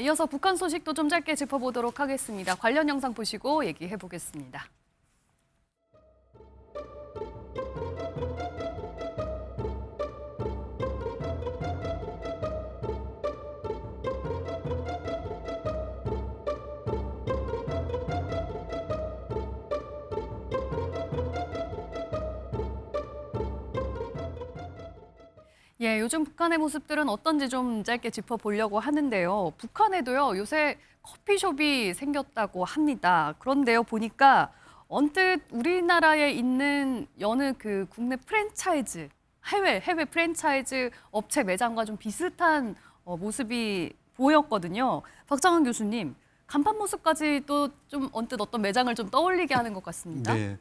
이어서 북한 소식도 좀 짧게 짚어보도록 하겠습니다. 관련 영상 보시고 얘기해 보겠습니다. 예, 요즘 북한의 모습들은 어떤지 좀 짧게 짚어보려고 하는데요. 북한에도요, 요새 커피숍이 생겼다고 합니다. 그런데요, 보니까 언뜻 우리나라에 있는 여느 그 국내 프랜차이즈, 해외 프랜차이즈 업체 매장과 좀 비슷한 모습이 보였거든요. 박장환 교수님, 간판 모습까지도 좀 언뜻 어떤 매장을 좀 떠올리게 하는 것 같습니다. 네.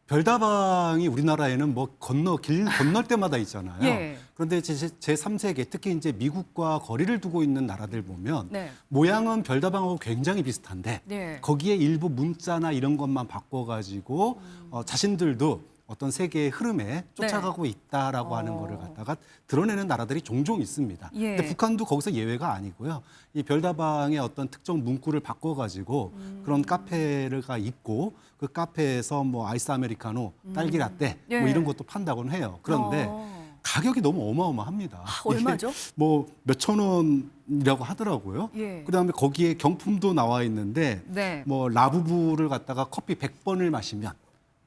별다방이 우리나라에는 뭐 길 건널 때마다 있잖아요. 예. 그런데 제3세계, 특히 이제 미국과 거리를 두고 있는 나라들 보면 네. 모양은 별다방하고 굉장히 비슷한데 네. 거기에 일부 문자나 이런 것만 바꿔가지고 자신들도 어떤 세계의 흐름에 쫓아가고 있다라고 하는 거를 갖다가 드러내는 나라들이 종종 있습니다. 예. 근데 북한도 거기서 예외가 아니고요. 이 별다방의 어떤 특정 문구를 바꿔가지고 그런 카페가 있고 그 카페에서 뭐 아이스 아메리카노, 딸기 라떼 예. 뭐 이런 것도 판다고는 해요. 그런데 가격이 너무 어마어마합니다. 얼마죠? 뭐 몇천 원이라고 하더라고요. 예. 그다음에 거기에 경품도 나와 있는데 네. 뭐 라부부를 갖다가 커피 100번을 마시면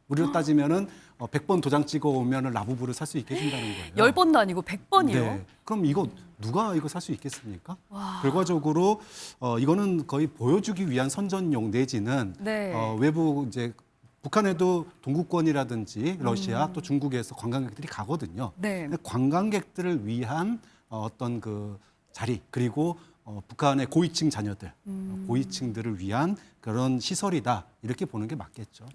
우리로 따지면은 100번 도장 찍어 오면은 라부부를 살 수 있게 해준다는 거예요. 10번도 아니고 100번이요? 네. 그럼 이거 누가 이거 살 수 있겠습니까? 결과적으로 이거는 거의 보여주기 위한 선전용 내지는 네. 외부 이제 북한에도 동구권이라든지 러시아 또 중국에서 관광객들이 가거든요. 네. 근데 관광객들을 위한 어떤 그 자리 그리고 북한의 고위층 자녀들, 고위층들을 위한 그런 시설이다 이렇게 보는 게 맞겠죠.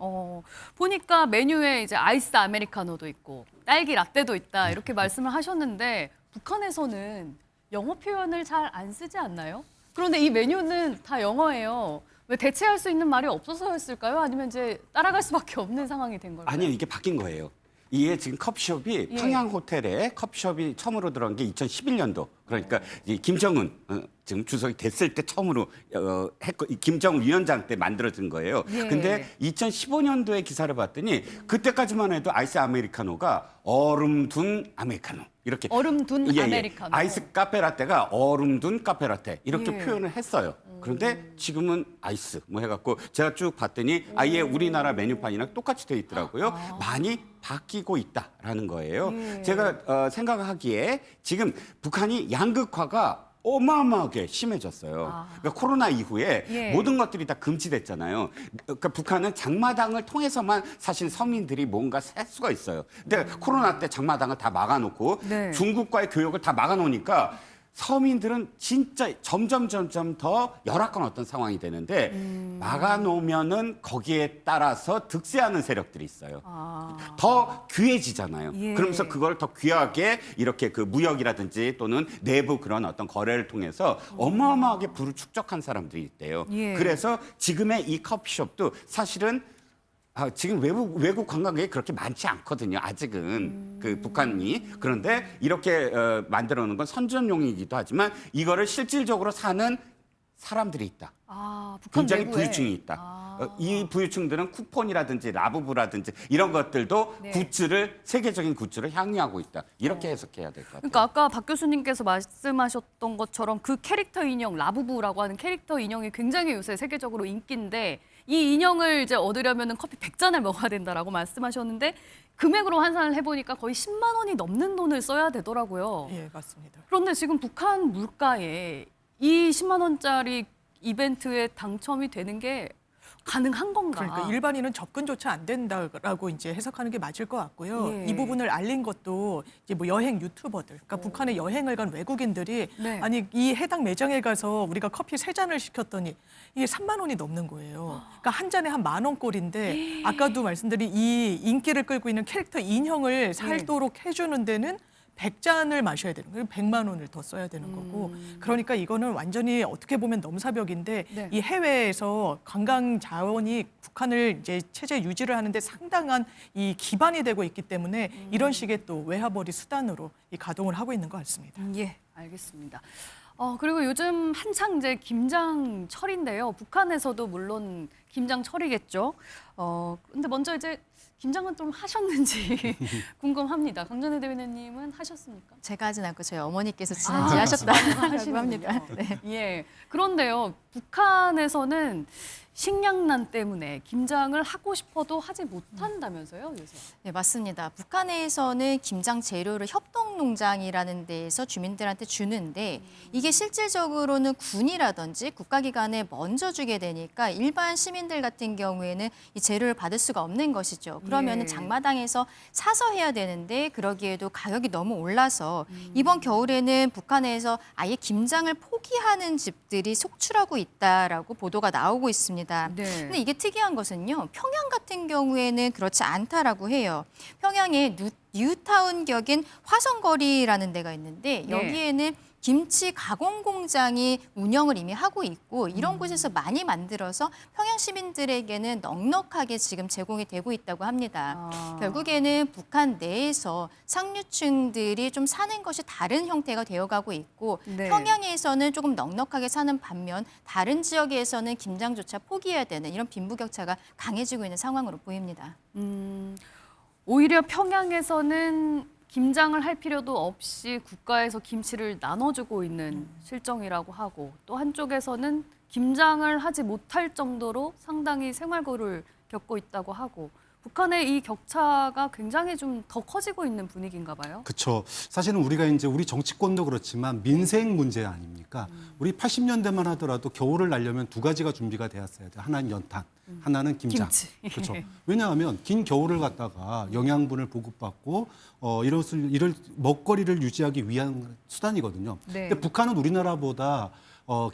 보니까 메뉴에 이제 아이스 아메리카노도 있고 딸기 라떼도 있다 이렇게 말씀을 하셨는데 북한에서는 영어 표현을 잘 안 쓰지 않나요? 그런데 이 메뉴는 다 영어예요. 왜 대체할 수 있는 말이 없어서였을까요? 아니면 이제 따라갈 수밖에 없는 상황이 된 걸까요? 아니요, 이게 바뀐 거예요. 이게 지금 커피숍이 예. 평양 호텔에 커피숍이 처음으로 들어간 게 2011년도. 그러니까 이 김정은 지금 주석이 됐을 때 처음으로 했고 이 김정은 위원장 때 만들어진 거예요. 예. 근데 2015년도에 기사를 봤더니 그때까지만 해도 아이스 아메리카노가 얼음 둔 아메리카노. 이렇게 얼음 둔 아메리카노. 아이스 카페라떼가 얼음 둔 카페라떼 이렇게 예. 표현을 했어요. 그런데 지금은 아이스 뭐 해갖고 제가 쭉 봤더니 아예 우리나라 메뉴판이랑 똑같이 돼 있더라고요. 많이 바뀌고 있다라는 거예요. 예. 제가 생각하기에 지금 북한이 양극화가 어마어마하게 심해졌어요. 그러니까 코로나 이후에 예. 모든 것들이 다 금지됐잖아요. 그러니까 북한은 장마당을 통해서만 사실 서민들이 뭔가 살 수가 있어요. 근데 코로나 때 장마당을 다 막아놓고 네. 중국과의 교역을 다 막아놓으니까 서민들은 진짜 점점 더 열악한 어떤 상황이 되는데 막아놓으면은 거기에 따라서 득세하는 세력들이 있어요. 더 귀해지잖아요. 예. 그러면서 그걸 더 귀하게 이렇게 그 무역이라든지 또는 내부 그런 어떤 거래를 통해서 어마어마하게 부를 축적한 사람들이 있대요. 예. 그래서 지금의 이 커피숍도 사실은 지금 외국 관광객이 그렇게 많지 않거든요. 아직은 그 북한이. 그런데 이렇게 만들어 놓은 건 선전용이기도 하지만 이거를 실질적으로 사는 사람들이 있다. 북한 굉장히 내부에. 부유층이 있다. 이 부유층들은 쿠폰이라든지 라부부라든지 이런 것들도 네. 굿즈를 세계적인 굿즈를 향유하고 있다. 이렇게 해석해야 될 것 같아요. 그러니까 아까 박 교수님께서 말씀하셨던 것처럼 그 캐릭터 인형 라부부라고 하는 캐릭터 인형이 굉장히 요새 세계적으로 인기인데 이 인형을 이제 얻으려면 커피 100잔을 먹어야 된다라고 말씀하셨는데 금액으로 환산을 해보니까 거의 10만 원이 넘는 돈을 써야 되더라고요. 예, 맞습니다. 그런데 지금 북한 물가에 이 10만 원짜리 이벤트에 당첨이 되는 게 가능한 건가? 그러니까 일반인은 접근조차 안 된다라고 이제 해석하는 게 맞을 것 같고요. 예. 이 부분을 알린 것도 이제 뭐 여행 유튜버들, 그러니까 북한에 여행을 간 외국인들이 네. 아니 이 해당 매장에 가서 우리가 커피 3잔을 시켰더니 이게 3만 원이 넘는 거예요. 그러니까 한 잔에 한 10,000원꼴인데 아까도 말씀드린 이 인기를 끌고 있는 캐릭터 인형을 살도록 해주는 데는 100잔을 마셔야 되는 거예요. 100만 원을 더 써야 되는 거고. 그러니까 이거는 완전히 어떻게 보면 넘사벽인데 네. 이 해외에서 관광 자원이 북한을 이제 체제 유지를 하는데 상당한 이 기반이 되고 있기 때문에 이런 식의 또 외화벌이 수단으로 이 가동을 하고 있는 것 같습니다. 예, 알겠습니다. 그리고 요즘 한창 이제 김장철인데요. 북한에서도 물론 김장철이겠죠. 근데 먼저 이제 김장은 좀 하셨는지 궁금합니다. 강전혜 대변인님은 하셨습니까? 제가 하진 않고 저희 어머니께서 지난주에 하셨다고 하시는군요. 합니다. 네. 예. 그런데요, 북한에서는 식량난 때문에 김장을 하고 싶어도 하지 못한다면서요, 요새? 네, 맞습니다. 북한에서는 김장 재료를 협동농장이라는 데에서 주민들한테 주는데 이게 실질적으로는 군이라든지 국가기관에 먼저 주게 되니까 일반 시민들 같은 경우에는 이 재료를 받을 수가 없는 것이죠. 그러면 예. 은 장마당에서 사서 해야 되는데 그러기에도 가격이 너무 올라서 이번 겨울에는 북한에서 아예 김장을 포기하는 집들이 속출하고 있다라고 보도가 나오고 있습니다. 네. 근데 이게 특이한 것은요. 평양 같은 경우에는 그렇지 않다라고 해요. 평양에 뉴타운 격인 화성거리라는 데가 있는데 네. 여기에는 김치 가공 공장이 운영을 이미 하고 있고 이런 곳에서 많이 만들어서 평양 시민들에게는 넉넉하게 지금 제공이 되고 있다고 합니다. 결국에는 북한 내에서 상류층들이 좀 사는 것이 다른 형태가 되어가고 있고 네. 평양에서는 조금 넉넉하게 사는 반면 다른 지역에서는 김장조차 포기해야 되는 이런 빈부격차가 강해지고 있는 상황으로 보입니다. 오히려 평양에서는 김장을 할 필요도 없이 국가에서 김치를 나눠주고 있는 실정이라고 하고 또 한쪽에서는 김장을 하지 못할 정도로 상당히 생활고를 겪고 있다고 하고 북한의 이 격차가 굉장히 좀 더 커지고 있는 분위기인가 봐요. 그렇죠. 사실은 우리가 이제 우리 정치권도 그렇지만 민생 문제 아닙니까? 우리 80년대만 하더라도 겨울을 날려면 두 가지가 준비가 되었어야 돼요. 하나는 연탄, 하나는 김장. 김치. 그렇죠. 왜냐하면 긴 겨울을 갖다가 영양분을 보급받고 이럴 먹거리를 유지하기 위한 수단이거든요. 네. 근데 북한은 우리나라보다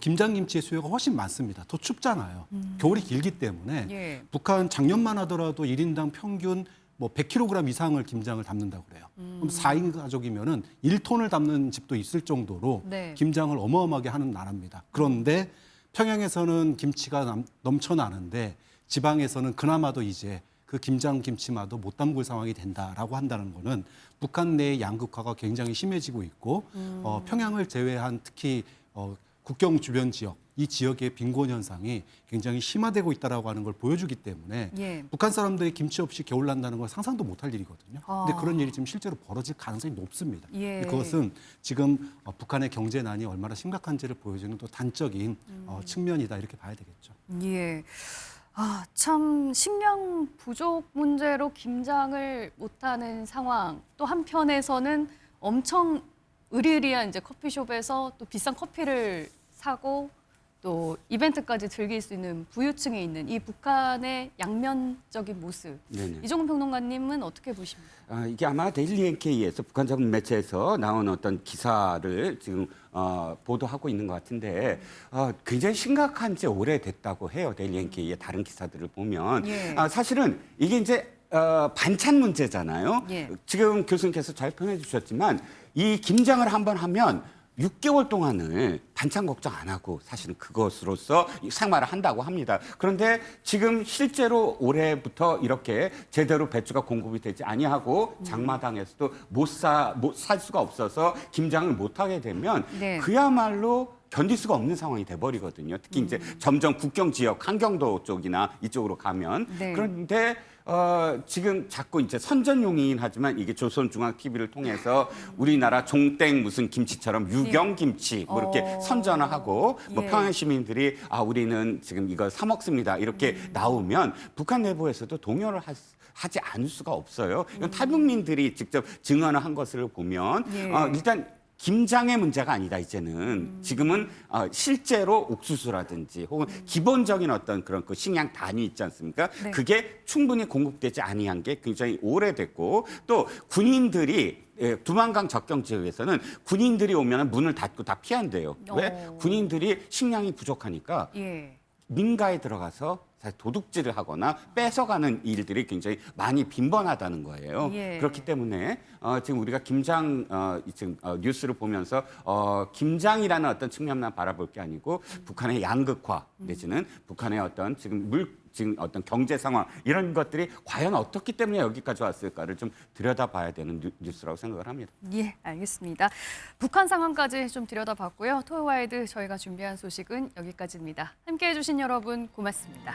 김장김치의 수요가 훨씬 많습니다. 더 춥잖아요. 겨울이 길기 때문에 예. 북한 작년만 하더라도 1인당 평균 뭐 100kg 이상을 김장을 담는다고 그래요. 그럼 4인 가족이면은 1톤을 담는 집도 있을 정도로 네. 김장을 어마어마하게 하는 나라입니다. 그런데 평양에서는 김치가 넘쳐나는데 지방에서는 그나마도 이제 그 김장 김치마도 못 담글 상황이 된다라고 한다는 거는 북한 내의 양극화가 굉장히 심해지고 있고 평양을 제외한 특히 국경 주변 지역, 이 지역의 빈곤 현상이 굉장히 심화되고 있다라고 하는 걸 보여주기 때문에 예. 북한 사람들이 김치 없이 겨울 난다는 걸 상상도 못할 일이거든요. 근데 그런 일이 지금 실제로 벌어질 가능성이 높습니다. 예. 그것은 지금 북한의 경제난이 얼마나 심각한지를 보여주는 또 단적인 측면이다 이렇게 봐야 되겠죠. 예. 참 식량 부족 문제로 김장을 못하는 상황. 또 한편에서는 엄청 의리의리한 이제 커피숍에서 또 비싼 커피를 사고 또 이벤트까지 즐길 수 있는 부유층에 있는 이 북한의 양면적인 모습. 네네. 이종훈 평론가님은 어떻게 보십니까? 이게 아마 데일리 NK에서 북한 전문 매체에서 나온 어떤 기사를 지금 보도하고 있는 것 같은데 굉장히 심각한 지 오래됐다고 해요. 데일리 NK의 다른 기사들을 보면 예. 사실은 이게 이제 반찬 문제잖아요. 예. 지금 교수님께서 잘 표현해 주셨지만 이 김장을 한번 하면 6개월 동안을 반찬 걱정 안 하고 사실은 그것으로서 생활을 한다고 합니다. 그런데 지금 실제로 올해부터 이렇게 제대로 배추가 공급이 되지 아니하고 장마당에서도 못 살 수가 없어서 김장을 못 하게 되면 네. 그야말로 견딜 수가 없는 상황이 돼버리거든요. 특히 이제 점점 국경 지역, 한경도 쪽이나 이쪽으로 가면 네. 그런데 지금 자꾸 이제 선전용이긴 하지만 이게 조선중앙TV를 통해서 우리나라 종땡 무슨 김치처럼 유경김치 뭐 이렇게 선전을 하고 뭐 예. 평양 시민들이 우리는 지금 이걸 사 먹습니다 이렇게 나오면 북한 내부에서도 동요를 하지 않을 수가 없어요. 이건 탈북민들이 직접 증언을 한 것을 보면 예. 일단 김장의 문제가 아니다 이제는 지금은 실제로 옥수수라든지 혹은 기본적인 어떤 그런 그 식량 단위 있지 않습니까? 네. 그게 충분히 공급되지 아니한 게 굉장히 오래됐고 또 군인들이 두만강 접경 지역에서는 군인들이 오면 문을 닫고 다 피한대요. 왜? 군인들이 식량이 부족하니까 예. 민가에 들어가서 사실 도둑질을 하거나 뺏어가는 일들이 굉장히 많이 빈번하다는 거예요. 예. 그렇기 때문에 지금 우리가 김장 지금 뉴스를 보면서 김장이라는 어떤 측면만 바라볼 게 아니고 북한의 양극화 내지는 북한의 어떤 지금 지금 어떤 경제 상황 이런 것들이 과연 어떻기 때문에 여기까지 왔을까를 좀 들여다봐야 되는 뉴스라고 생각을 합니다. 예, 알겠습니다. 북한 상황까지 좀 들여다봤고요. 토요와이드 저희가 준비한 소식은 여기까지입니다. 함께해 주신 여러분 고맙습니다.